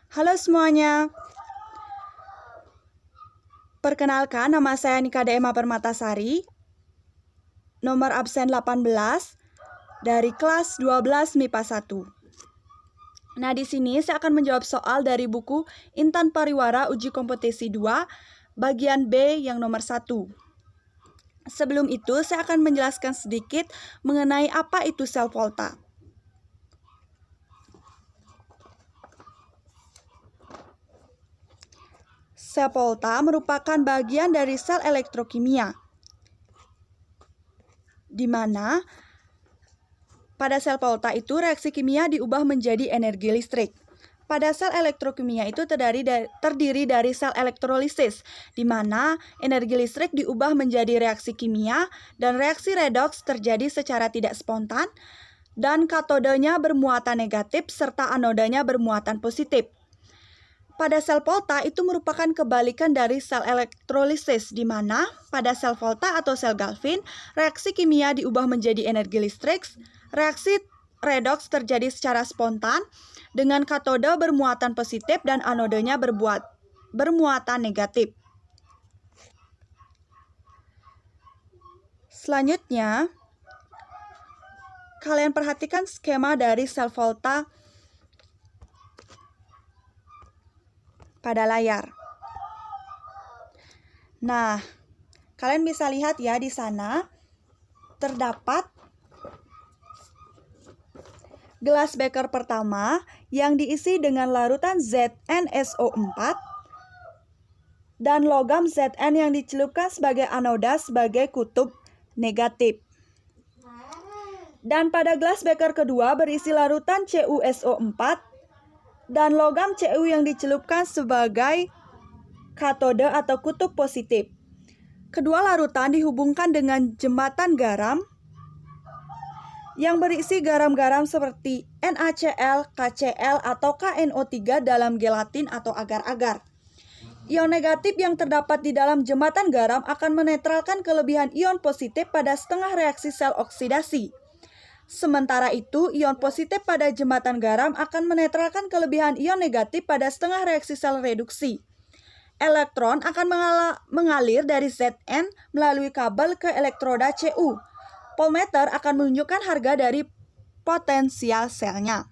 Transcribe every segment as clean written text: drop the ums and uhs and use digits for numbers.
Halo semuanya. Perkenalkan, nama saya Nika Dema Permatasari, nomor absen 18 dari kelas 12 MIPA 1. Nah, di sini saya akan menjawab soal dari buku Intan Pariwara Uji Kompetisi 2, bagian B yang nomor 1. Sebelum itu, saya akan menjelaskan sedikit mengenai apa itu sel volta. Sel volta merupakan bagian dari sel elektrokimia, di mana pada sel volta itu reaksi kimia diubah menjadi energi listrik. Pada sel elektrokimia itu terdiri dari sel elektrolisis, di mana energi listrik diubah menjadi reaksi kimia dan reaksi redoks terjadi secara tidak spontan dan katodenya bermuatan negatif serta anodanya bermuatan positif. Pada sel volta itu merupakan kebalikan dari sel elektrolisis, di mana pada sel volta atau sel Galvin, reaksi kimia diubah menjadi energi listrik, reaksi redoks terjadi secara spontan, dengan katode bermuatan positif dan anodenya bermuatan negatif. Selanjutnya, kalian perhatikan skema dari sel volta pada layar. Nah, kalian bisa lihat ya di sana terdapat gelas beker pertama yang diisi dengan larutan ZnSO4 dan logam Zn yang dicelupkan sebagai anoda sebagai kutub negatif. Dan pada gelas beker kedua berisi larutan CuSO4 dan logam Cu yang dicelupkan sebagai katode atau kutub positif. Kedua larutan dihubungkan dengan jembatan garam yang berisi garam-garam seperti NaCl, KCl, atau KNO3 dalam gelatin atau agar-agar. Ion negatif yang terdapat di dalam jembatan garam akan menetralkan kelebihan ion positif pada setengah reaksi sel oksidasi. Sementara itu, ion positif pada jembatan garam akan menetralkan kelebihan ion negatif pada setengah reaksi sel reduksi. Elektron akan mengalir dari Zn melalui kabel ke elektroda Cu. Voltmeter akan menunjukkan harga dari potensial selnya.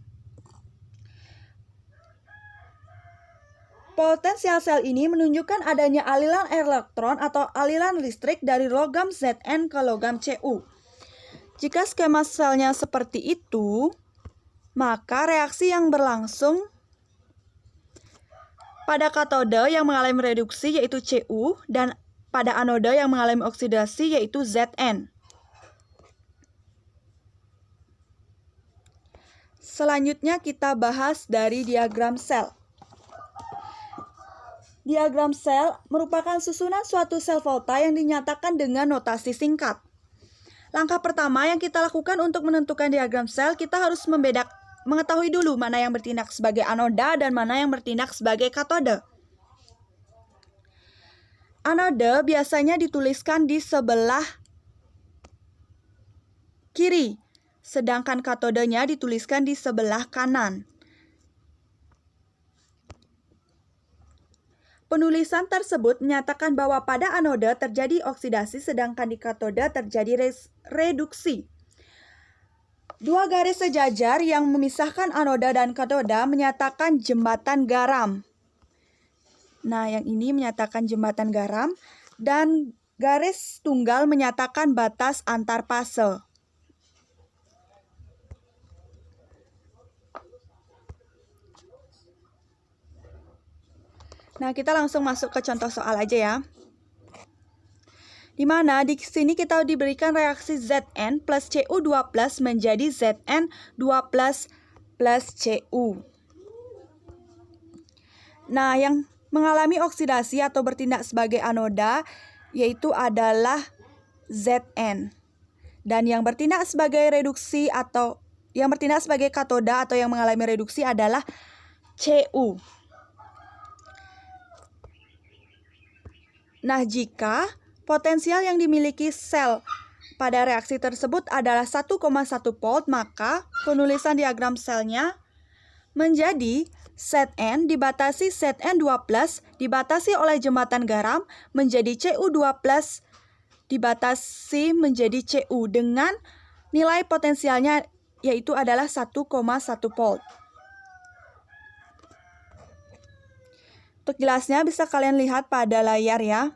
Potensial sel ini menunjukkan adanya aliran elektron atau aliran listrik dari logam Zn ke logam Cu. Jika skema selnya seperti itu, maka reaksi yang berlangsung pada katode yang mengalami reduksi yaitu Cu dan pada anoda yang mengalami oksidasi yaitu Zn. Selanjutnya kita bahas dari diagram sel. Diagram sel merupakan susunan suatu sel volta yang dinyatakan dengan notasi singkat. Langkah pertama yang kita lakukan untuk menentukan diagram sel, kita harus mengetahui dulu mana yang bertindak sebagai anoda dan mana yang bertindak sebagai katode. Anoda biasanya dituliskan di sebelah kiri, sedangkan katodenya dituliskan di sebelah kanan. Penulisan tersebut menyatakan bahwa pada anoda terjadi oksidasi sedangkan di katode terjadi reduksi. Dua garis sejajar yang memisahkan anoda dan katoda menyatakan jembatan garam. Nah, yang ini menyatakan jembatan garam dan garis tunggal menyatakan batas antar fase. Nah, kita langsung masuk ke contoh soal aja ya. Di mana di sini kita diberikan reaksi Zn plus Cu2 plus menjadi Zn2 plus Cu. Nah, yang mengalami oksidasi atau bertindak sebagai anoda yaitu adalah Zn. Dan yang bertindak sebagai reduksi atau yang bertindak sebagai katoda atau yang mengalami reduksi adalah Cu. Nah, jika potensial yang dimiliki sel pada reaksi tersebut adalah 1,1 volt, maka penulisan diagram selnya menjadi Zn dibatasi Zn2+, dibatasi oleh jembatan garam menjadi Cu2+, dibatasi menjadi Cu dengan nilai potensialnya yaitu adalah 1,1 volt. Untuk jelasnya bisa kalian lihat pada layar ya.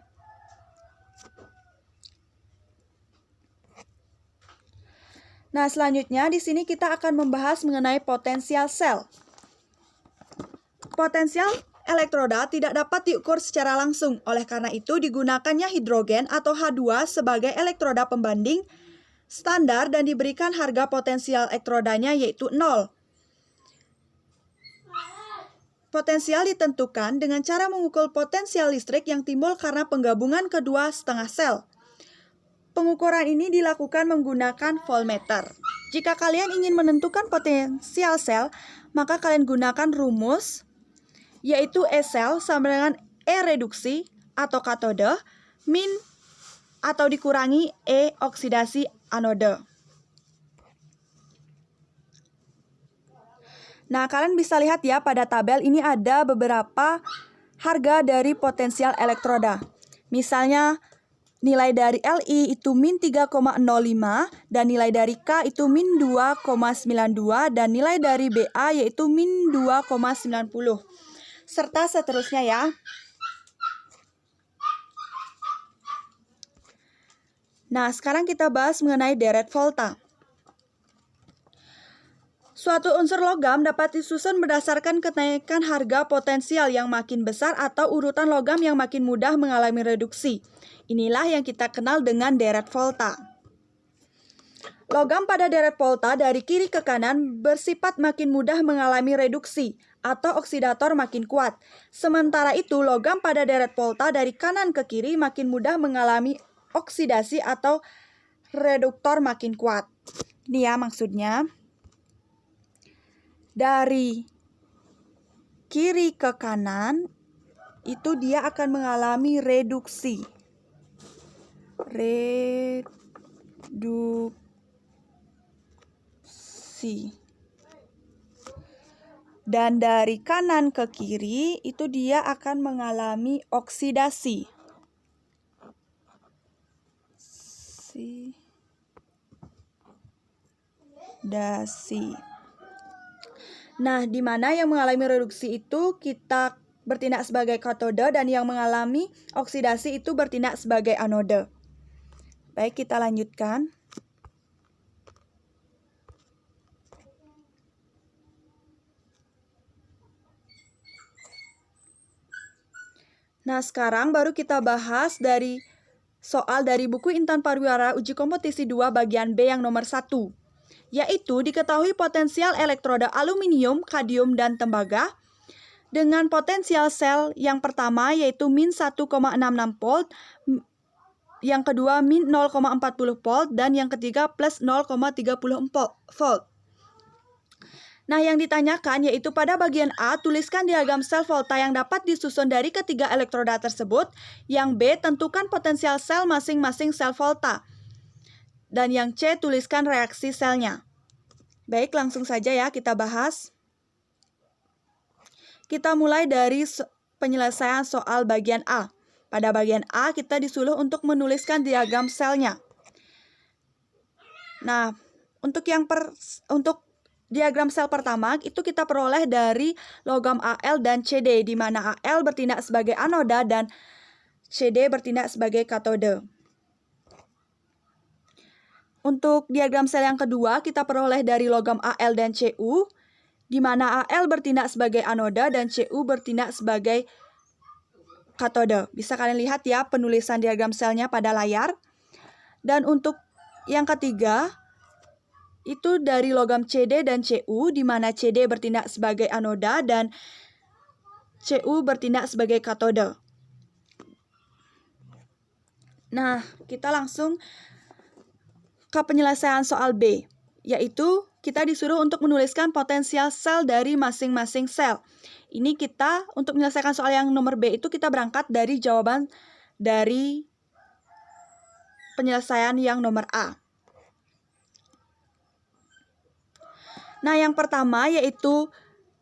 Nah, selanjutnya di sini kita akan membahas mengenai potensial sel. Potensial elektroda tidak dapat diukur secara langsung, oleh karena itu digunakannya hidrogen atau H2 sebagai elektroda pembanding standar dan diberikan harga potensial elektrodanya yaitu 0. Potensial ditentukan dengan cara mengukur potensial listrik yang timbul karena penggabungan kedua setengah sel. Pengukuran ini dilakukan menggunakan voltmeter. Jika kalian ingin menentukan potensial sel, maka kalian gunakan rumus, yaitu E sel sama dengan E reduksi atau katode, min atau dikurangi E oksidasi anode. Nah, kalian bisa lihat ya pada tabel ini ada beberapa harga dari potensial elektroda. Misalnya, nilai dari Li itu min 3,05 dan nilai dari K itu min 2,92 dan nilai dari BA yaitu min 2,90. Serta seterusnya ya. Nah, sekarang kita bahas mengenai deret volta. Suatu unsur logam dapat disusun berdasarkan kenaikan harga potensial yang makin besar atau urutan logam yang makin mudah mengalami reduksi. Inilah yang kita kenal dengan deret volta. Logam pada deret volta dari kiri ke kanan bersifat makin mudah mengalami reduksi atau oksidator makin kuat. Sementara itu, logam pada deret volta dari kanan ke kiri makin mudah mengalami oksidasi atau reduktor makin kuat. Ini ya maksudnya. Dari kiri ke kanan itu dia akan mengalami reduksi. Dan dari kanan ke kiri itu dia akan mengalami oksidasi. Nah, di mana yang mengalami reduksi itu kita bertindak sebagai katode dan yang mengalami oksidasi itu bertindak sebagai anode. Baik, kita lanjutkan. Nah, sekarang baru kita bahas dari soal dari buku Intan Pariwara Uji Kompetisi 2 bagian B yang nomor 1. Yaitu diketahui potensial elektroda aluminium, kadium, dan tembaga dengan potensial sel yang pertama yaitu min 1,66 volt, yang kedua min 0,40 volt, dan yang ketiga plus 0,34 volt. Nah, yang ditanyakan yaitu pada bagian A, tuliskan diagram sel volta yang dapat disusun dari ketiga elektroda tersebut. Yang B, tentukan potensial sel masing-masing sel volta. Dan yang C, tuliskan reaksi selnya. Baik, langsung saja ya kita bahas. Kita mulai dari penyelesaian soal bagian A. Pada bagian A, kita disuruh untuk menuliskan diagram selnya. Nah, untuk diagram sel pertama, itu kita peroleh dari logam Al dan CD, di mana Al bertindak sebagai anoda dan CD bertindak sebagai katode. Untuk diagram sel yang kedua, kita peroleh dari logam Al dan Cu, di mana Al bertindak sebagai anoda dan Cu bertindak sebagai katode. Bisa kalian lihat ya penulisan diagram selnya pada layar. Dan untuk yang ketiga, itu dari logam CD dan Cu, di mana CD bertindak sebagai anoda dan Cu bertindak sebagai katode. Nah, kita langsung ke penyelesaian soal B, yaitu kita disuruh untuk menuliskan potensial sel dari masing-masing sel. Ini kita, untuk menyelesaikan soal yang nomor B itu kita berangkat dari jawaban dari penyelesaian yang nomor A. Nah, yang pertama yaitu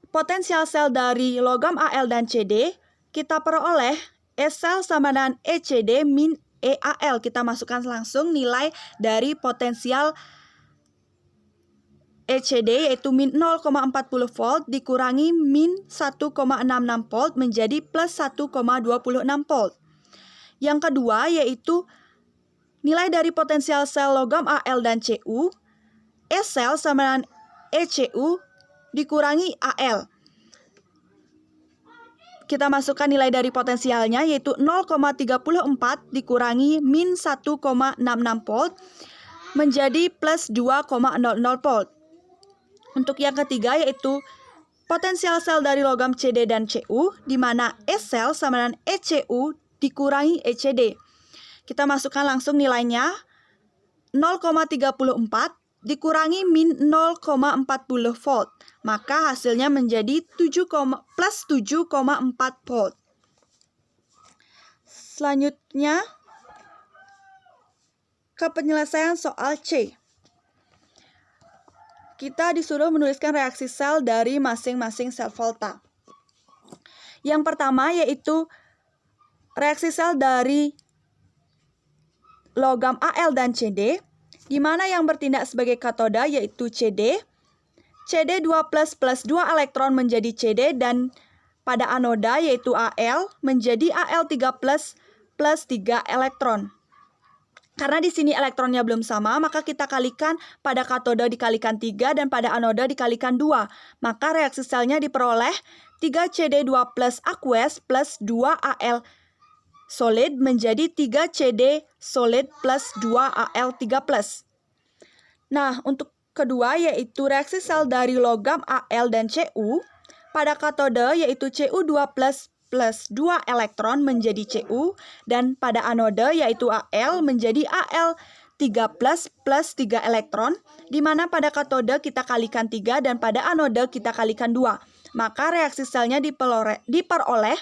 potensial sel dari logam Al dan CD, kita peroleh E sel sama dengan ECD min EAL. Kita masukkan langsung nilai dari potensial ECD yaitu min 0,40 volt dikurangi min 1,66 volt menjadi plus 1,26 volt. Yang kedua yaitu nilai dari potensial sel logam Al dan Cu, E sel sama dengan ECU dikurangi AL. Kita masukkan nilai dari potensialnya yaitu 0,34 dikurangi min 1,66 volt menjadi plus 2,00 volt. Untuk yang ketiga yaitu potensial sel dari logam CD dan Cu, di mana E sel sama dengan ECU dikurangi ECD. Kita masukkan langsung nilainya 0,34 dikurangi min 0,40 volt. Maka hasilnya menjadi plus 7,4 volt. Selanjutnya ke penyelesaian soal C. Kita disuruh menuliskan reaksi sel dari masing-masing sel volta. Yang pertama yaitu reaksi sel dari logam Al dan CD, di mana yang bertindak sebagai katoda yaitu CD. CD2 plus 2 elektron menjadi CD dan pada anoda yaitu Al menjadi Al3 plus 3 elektron. Karena di sini elektronnya belum sama, maka kita kalikan pada katoda dikalikan 3 dan pada anoda dikalikan 2. Maka reaksi selnya diperoleh 3CD2 plus aqueous plus 2 Al solid menjadi 3CD solid plus 2 Al3 plus. Nah, untuk kedua yaitu reaksi sel dari logam Al dan Cu pada katode yaitu Cu2 plus 2 elektron menjadi Cu dan pada anode yaitu Al menjadi Al3 plus 3 elektron, di mana pada katode kita kalikan 3 dan pada anode kita kalikan 2. Maka reaksi selnya diperoleh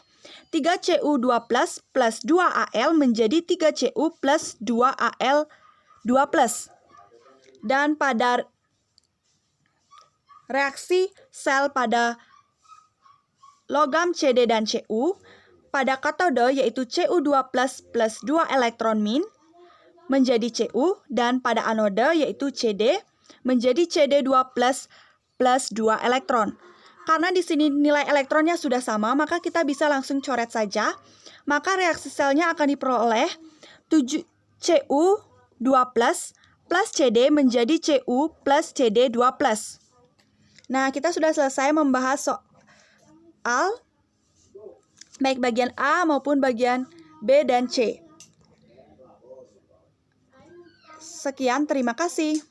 3Cu2 plus 2 Al menjadi 3Cu plus 2 Al2 plus. Dan pada reaksi sel pada logam CD dan Cu, pada katode yaitu Cu2 plus 2 elektron min menjadi Cu dan pada anode yaitu CD menjadi CD2 plus 2 elektron. Karena di sini nilai elektronnya sudah sama, maka kita bisa langsung coret saja. Maka reaksi selnya akan diperoleh 7 Cu2 plus CD menjadi Cu plus CD2 plus. Nah, kita sudah selesai membahas soal baik bagian A maupun bagian B dan C. Sekian, terima kasih.